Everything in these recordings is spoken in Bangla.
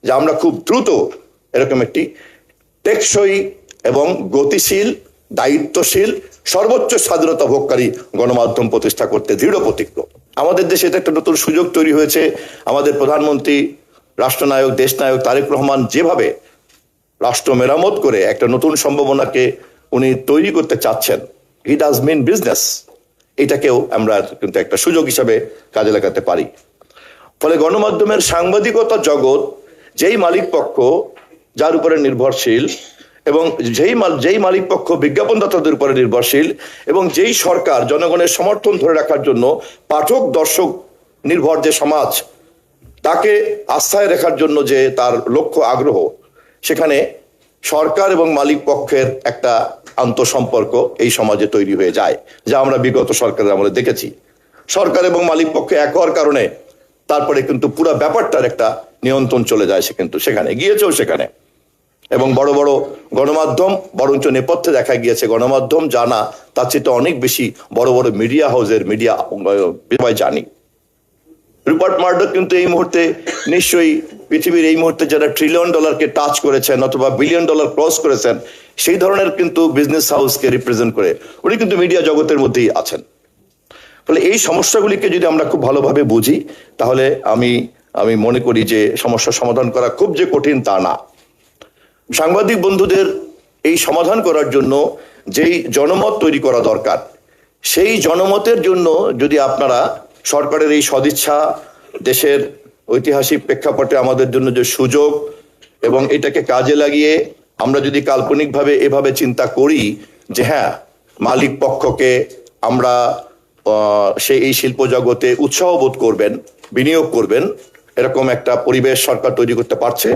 যে আমরা খুব দ্রুত এরকম একটি টেকসই এবং গতিশীল, দায়িত্বশীল, সর্বোচ্চ স্বাধীনতা ভোগকারী গণমাধ্যম প্রতিষ্ঠা করতে দৃঢ় প্রতিজ্ঞ। আমাদের দেশে এটা একটা নতুন সুযোগ তৈরি হয়েছে। আমাদের প্রধানমন্ত্রী, রাষ্ট্রনায়ক, দেশনায়ক তারেক রহমান যেভাবে রাষ্ট্র মেরামত করে একটা নতুন সম্ভাবনাকে উনি তৈরি করতে চাচ্ছেন, হি ডাজ মিন বিজনেস, এটাকেও আমরা কিন্তু একটা সুযোগ হিসাবে কাজে লাগাতে পারি। ফলে গণমাধ্যমের সাংবাদিকতা জগৎ যেই মালিক পক্ষ যার উপরে নির্ভরশীল, এবং যেই মালিক পক্ষ বিজ্ঞাপনদাতাদের উপরে নির্ভরশীল, এবং যেই সরকার জনগণের সমর্থন ধরে রাখার জন্য পাঠক দর্শক নির্ভর যে সমাজ, তাকে আস্থায় রাখার জন্য যে তার লক্ষ্য আগ্রহ, সেখানে সরকার এবং মালিক পক্ষের একটা আন্তঃসম্পর্ক এই সমাজে তৈরি হয়ে যায়, যা আমরা বিগত সরকারের আমলে দেখেছি। সরকার এবং মালিক পক্ষে এক হওয়ার কারণে তারপরে কিন্তু পুরো ব্যাপারটার একটা নিয়ন্ত্রণ চলে যায়, সে কিন্তু সেখানে গিয়েছেও সেখানে। এবং বড় বড় গণমাধ্যম, বরঞ্চ নেপথ্যে দেখা গিয়েছে গণমাধ্যম জানা তার চেয়ে অনেক বেশি বড় বড় মিডিয়া হাউসের মিডিয়া জানি। রুপার্ট মার্ডক কিন্তু এই মুহূর্তে নিশ্চয়ই পৃথিবীর এই মুহূর্তে যারা $1 ট্রিলিয়ন টাচ করেছেন অথবা $1 বিলিয়ন ক্রস করেছেন, সেই ধরনের কিন্তু বিজনেস হাউসকে রিপ্রেজেন্ট করে উনি কিন্তু মিডিয়া জগতের মধ্যেই আছেন। ফলে এই সমস্যাগুলিকে যদি আমরা খুব ভালোভাবে বুঝি, তাহলে আমি মনে করি যে সমস্যার সমাধান করা খুব যে কঠিন তা না। সাংবাদিক বন্ধুদের এই সমাধান করার জন্য যেই জনমত তৈরি করা দরকার, সেই জনমতের জন্য যদি আপনারা সরকারের এই সদিচ্ছা, দেশের ঐতিহাসিক প্রেক্ষাপটে আমাদের জন্য যে সুযোগ, এবং এটাকে কাজে লাগিয়ে আমরা যদি কাল্পনিকভাবে এভাবে চিন্তা করি যে হ্যাঁ, মালিক পক্ষকে আমরা এই শিল্প জগতে উৎসাহ বোধ করবেন, বিনিয়োগ করবেন, এরকম একটা পরিবেশ সরকার তৈরি করতে পারছে,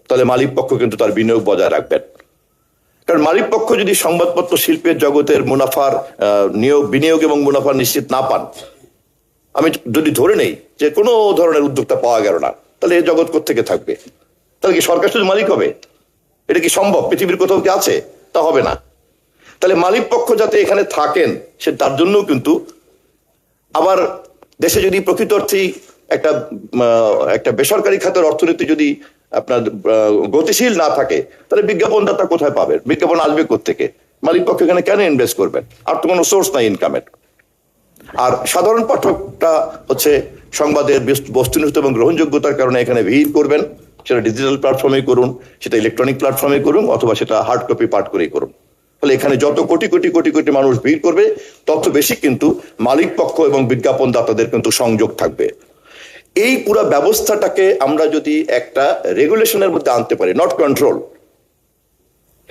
তাহলে মালিক পক্ষ কিন্তু তার বিনিয়োগ বজায় রাখবেন। কারণ মালিক পক্ষ যদি সংবাদপত্র শিল্পের জগতের মুনাফার বিনিয়োগ এবং মুনাফা নিশ্চিত না পান, আমি যদি ধরে নেই যে কোনো ধরনের উদ্যোক্তা পাওয়া গেল না, তাহলে এই জগৎ কোত্থেকে থাকবে? তাহলে কি সরকার শুধু মালিক হবে? এটা কি সম্ভব? পৃথিবীর কোথাও কি আছে? তা হবে না। তাহলে মালিক পক্ষ যাতে এখানে থাকেন, সে তার জন্য কিন্তু আবার দেশে যদি প্রকৃত অর্থেই একটা বেসরকারি খাতের অর্থনীতি যদি আপনার গতিশীল না থাকে, তাহলে বিজ্ঞাপনদাতা কোথায় পাবেন? বিজ্ঞাপন আসবে কোত্থেকে? মালিক পক্ষ এখানে কেন ইনভেস্ট করবেন? আর তো কোনো সোর্স নাই ইনকামের। আর সাধারণ পাঠকটা হচ্ছে সংবাদের বস্তুনিষ্ঠ এবং গ্রহণযোগ্যতার কারণে এখানে ভিড় করবেন, সেটা ডিজিটাল প্ল্যাটফর্মে করুন, সেটা ইলেকট্রনিক প্ল্যাটফর্মে করুন, অথবা সেটা হার্ড কপি পাঠ করেই করুন। ফলে এখানে যত কোটি কোটি কোটি কোটি মানুষ ভিড় করবে, তত বেশি কিন্তু মালিক পক্ষ এবং বিজ্ঞাপনদাতাদের কিন্তু সংযোগ থাকবে। এই পুরো ব্যবস্থাটাকে আমরা যদি একটা রেগুলেশনের মধ্যে আনতে পারি, নট কন্ট্রোল,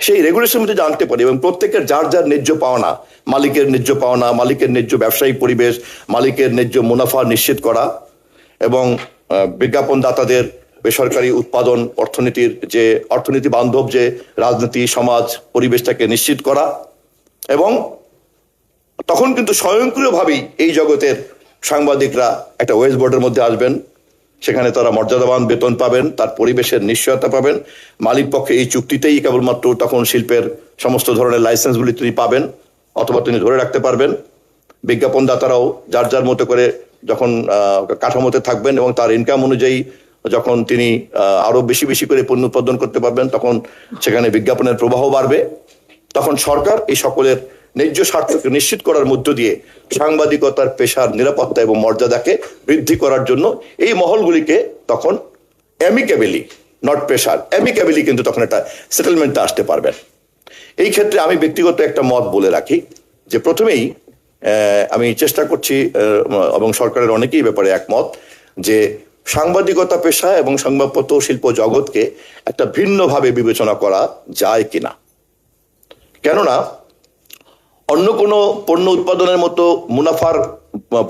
সেই রেগুলেশনের মধ্যে আনতে পারি, এবং প্রত্যেকের যার যার ন্যায্য পাওনা, মালিকের ন্যায্য পাওনা, মালিকের ন্যায্য ব্যবসায়িক পরিবেশ, মালিকের ন্যায্য মুনাফা নিশ্চিত করা, এবং বিজ্ঞাপনদাতাদের বেসরকারি উৎপাদন অর্থনীতি বান্ধব যে রাজনীতি, সমাজ পরিবেশটাকে নিশ্চিত করা, এবং তখন কিন্তু স্বয়ংক্রিয়ভাবেই এই জগতের সাংবাদিকরা একটা ওয়েজ বোর্ডের মধ্যে আসবেন, সেখানে তারা মর্যাদাবান বেতন পাবেন, তার পরিবেশের নিশ্চয়তা পাবেন। মালিক পক্ষে এই চুক্তিতেই কেবলমাত্র তখন শিল্পের সমস্ত ধরনের লাইসেন্সগুলি তিনি পাবেন অথবা তিনি ধরে রাখতে পারবেন। বিজ্ঞাপনদাতারাও যার যার মতো করে যখন কাঠামোতে থাকবেন, এবং তার ইনকাম অনুযায়ী যখন তিনি আরো বেশি বেশি করে পণ্য উৎপাদন করতে পারবেন, তখন সেখানে বিজ্ঞাপনের প্রবাহ বাড়বে। তখন সরকার এই সকলের ন্যায্য স্বার্থকে নিশ্চিত করার মধ্য দিয়ে সাংবাদিকতার পেশার নিরাপত্তা এবং মর্যাদাকে বৃদ্ধি করার জন্য এই মহলগুলিকে তখন অ্যামিকেবলি, নট প্রেশার, অ্যামিকেবলি কিন্তু তখন একটা সেটেলমেন্টে আসতে পারবেন। এই ক্ষেত্রে আমি ব্যক্তিগত একটা মত বলে রাখি যে প্রথমেই আমি চেষ্টা করছি, এবং সরকারের অনেকেই ব্যাপারে একমত, যে সাংবাদিকতা পেশা এবং সংবাদপত্র শিল্প জগৎকে একটা ভিন্নভাবে বিবেচনা করা যায় কিনা। কেননা অন্য কোনো পণ্য উৎপাদনের মতো মুনাফার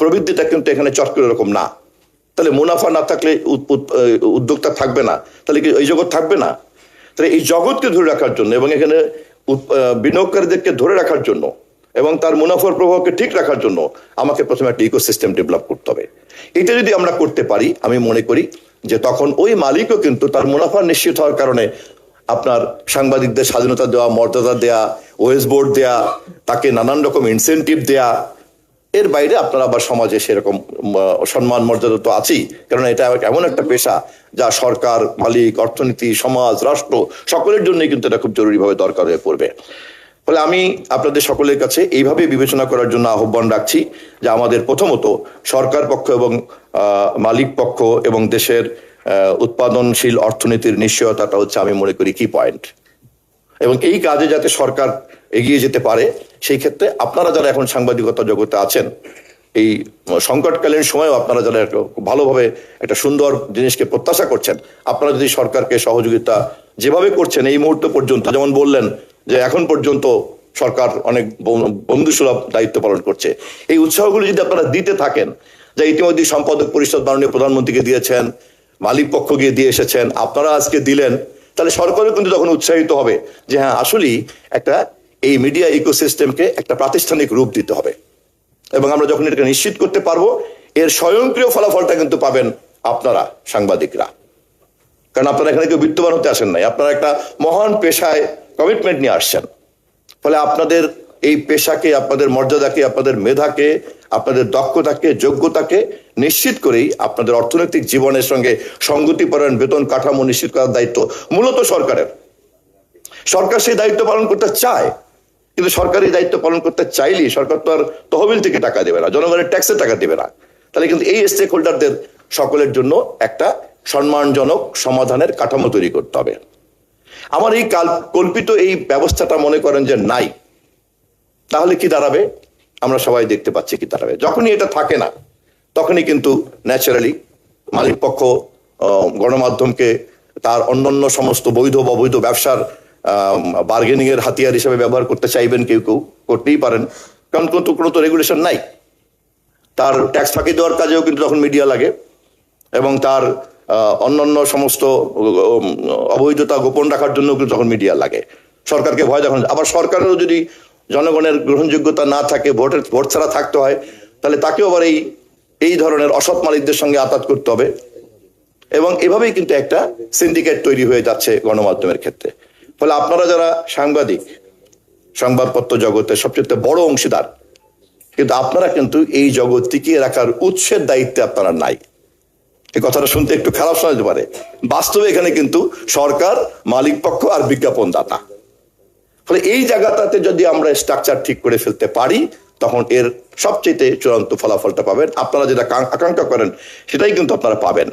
প্রবৃদ্ধিটা কিন্তু এখানে চটকরে এরকম না। তাহলে মুনাফা না থাকলে উদ্যোক্তা থাকবে না, তাহলে কি এই জগৎ থাকবে না? তাহলে এই জগৎকে ধরে রাখার জন্য এবং এখানে বিনিয়োগকারীদেরকে ধরে রাখার জন্য এবং তার মুনাফার প্রভাবকে ঠিক রাখার জন্য আমাকে প্রথমে একটা ইকোসিস্টেম ডেভেলপ করতে হবে। এটা যদি আমরা করতে পারি, আমি মনে করি যে তখন ওই মালিকও কিন্তু তার মুনাফা নিশ্চিত হওয়ার কারণে আপনার সাংবাদিকদের স্বাধীনতা দেওয়া, মর্যাদা দেয়া, ওয়েজ বোর্ড দেয়া, তাকে নানান রকম ইনসেন্টিভ দেয়া, এর বাইরে আপনারা আবার সমাজে সেরকম সম্মান মর্যাদা তো আছেই, কারণ এটা এমন একটা পেশা যা সরকার, মালিক, অর্থনীতি, সমাজ, রাষ্ট্র সকলের জন্যই কিন্তু এটা খুব জরুরিভাবে দরকার হয়ে পড়বে। ফলে আমি আপনাদের সকলের কাছে এইভাবে বিবেচনা করার জন্য আহ্বান রাখছি যে আমাদের প্রথমত সরকার পক্ষ এবং মালিক পক্ষ এবং দেশের উৎপাদনশীল অর্থনীতির নিশ্চয়তাটা হচ্ছে আমি মনে করি কি পয়েন্ট, এবং এই কাজে যাতে সরকার এগিয়ে যেতে পারে সেই ক্ষেত্রে আপনারা যারা এখন সাংবাদিকতা জগতে আছেন, এই সংকটকালীন সময়েও আপনারা যারা ভালোভাবে একটা সুন্দর জিনিসকে প্রত্যাশা করছেন, আপনারা যদি সরকারকে সহযোগিতা যেভাবে করছেন এই মুহূর্ত পর্যন্ত, যেমন বললেন যে এখন পর্যন্ত সরকার অনেক বন্ধুসুলভ দায়িত্ব পালন করছে, এই উৎসাহগুলো যদি আপনারা দিতে থাকেন, যা ইতিমধ্যে সম্পাদক পরিষদ মাননীয় প্রধানমন্ত্রীকে দিয়েছেন, মালিক পক্ষ গিয়ে দিয়ে এসেছেন, আপনারা আজকে দিলেন, তাহলে সরকারও কিন্তু তখন উৎসাহিত হবে যে হ্যাঁ আসলেই একটা এই মিডিয়া ইকোসিস্টেমকে একটা প্রাতিষ্ঠানিক রূপ দিতে হবে। এবং আমরা যখন এটাকে নিশ্চিত করতে পারবো, এর স্বয়ংক্রিয় ফলাফলটা কিন্তু পাবেন আপনারা সাংবাদিকরা, কারণ আপনারা এখানে কেউ বিত্তবান হতে আসেন নাই, আপনারা একটা মহান পেশায় কমিটমেন্ট নিয়ে আসছেন। ফলে আপনাদের এই পেশাকে, আপনাদের মর্যাদাকে, আপনাদের মেধাকে, আপনাদের দক্ষতাকে, যোগ্যতাকে নিশ্চিত করেই আপনাদের অর্থনৈতিক জীবনের সঙ্গে সঙ্গতিপরায়ণ বেতন কাঠামো নিশ্চিত করার দায়িত্ব মূলত সরকারের। সরকার সেই দায়িত্ব পালন করতে চায়, কিন্তু সরকার এই দায়িত্ব পালন করতে চাইলেই সরকার তো আর তহবিল থেকে টাকা দেবে না, জনগণের ট্যাক্সের টাকা দেবে না। তাহলে কিন্তু এই স্টেক হোল্ডারদের সকলের জন্য একটা সম্মানজনক সমাধানের কাঠামো তৈরি করতে হবে। আমার এই কল্পিত এই ব্যবস্থাটা মনে করেন যে নাই, তাহলে কি দাঁড়াবে? আমরা সবাই দেখতে পাচ্ছি কি দাঁড়াবে। যখনই এটা থাকে না, তখনই কিন্তু ন্যাচারালি মালিক পক্ষ গণমাধ্যমকে তার অন্যান্য সমস্ত বৈধ বা অবৈধ ব্যবসার বার্গেনিং এর হাতিয়ার হিসেবে ব্যবহার করতে চাইবেন, কেউ কেউ করতেই পারেন, কারণ কোনো তো রেগুলেশন নাই। তার ট্যাক্স ফাঁকি দেওয়ার কাজেও কিন্তু তখন মিডিয়া লাগে, এবং তার অন্যান্য সমস্ত অবৈধতা গোপন রাখার জন্য কিন্তু তখন মিডিয়া লাগে। সরকারকে ভয় দেখানো, আবার সরকারেরও যদি জনগণের গ্রহণযোগ্যতা না থাকে, ভোট ছাড়া থাকতে হয়, তাহলে তাকেও আবার এই ধরনের অসৎ মালিকদের সঙ্গে আতাত করতে হবে। এবং এভাবেই কিন্তু একটা সিন্ডিকেট তৈরি হয়ে যাচ্ছে গণমাধ্যমের ক্ষেত্রে। ফলে আপনারা যারা সাংবাদিক, সংবাদপত্র জগতের সবচেয়ে বড় অংশীদার, কিন্তু আপনারা কিন্তু এই জগৎ টিকিয়ে রাখার উৎসের দায়িত্বে আপনারা নাই। এই কথাটা শুনতে একটু খারাপ শোনাতে পারে, বাস্তবে এখানে কিন্তু সরকার, মালিক পক্ষ আর বিজ্ঞাপন দাতা। ফলে এই জায়গাটাতে যদি আমরা স্ট্রাকচার ঠিক করে ফেলতে পারি, তখন এর সবচেয়ে চূড়ান্ত ফলাফলটা পাবেন। আপনারা যেটা আকাঙ্ক্ষা করেন সেটাই কিন্তু আপনারা পাবেন।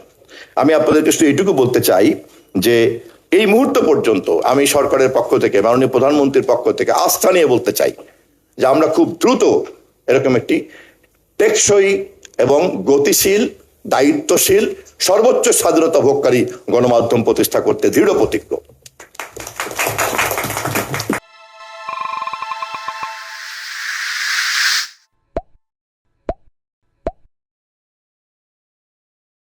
আমি আপনাদেরকে শুধু এইটুকু বলতে চাই যে এই মুহূর্ত পর্যন্ত আমি সরকারের পক্ষ থেকে, মাননীয় প্রধানমন্ত্রীর পক্ষ থেকে আস্থা নিয়ে বলতে চাই যে আমরা খুব দ্রুত এরকম একটি টেকসই এবং গতিশীল, দায়িত্বশীল, সর্বোচ্চ স্বাধীনতা ভোগকারী গণমাধ্যম প্রতিষ্ঠা করতে দৃঢ় প্রতিজ্ঞ।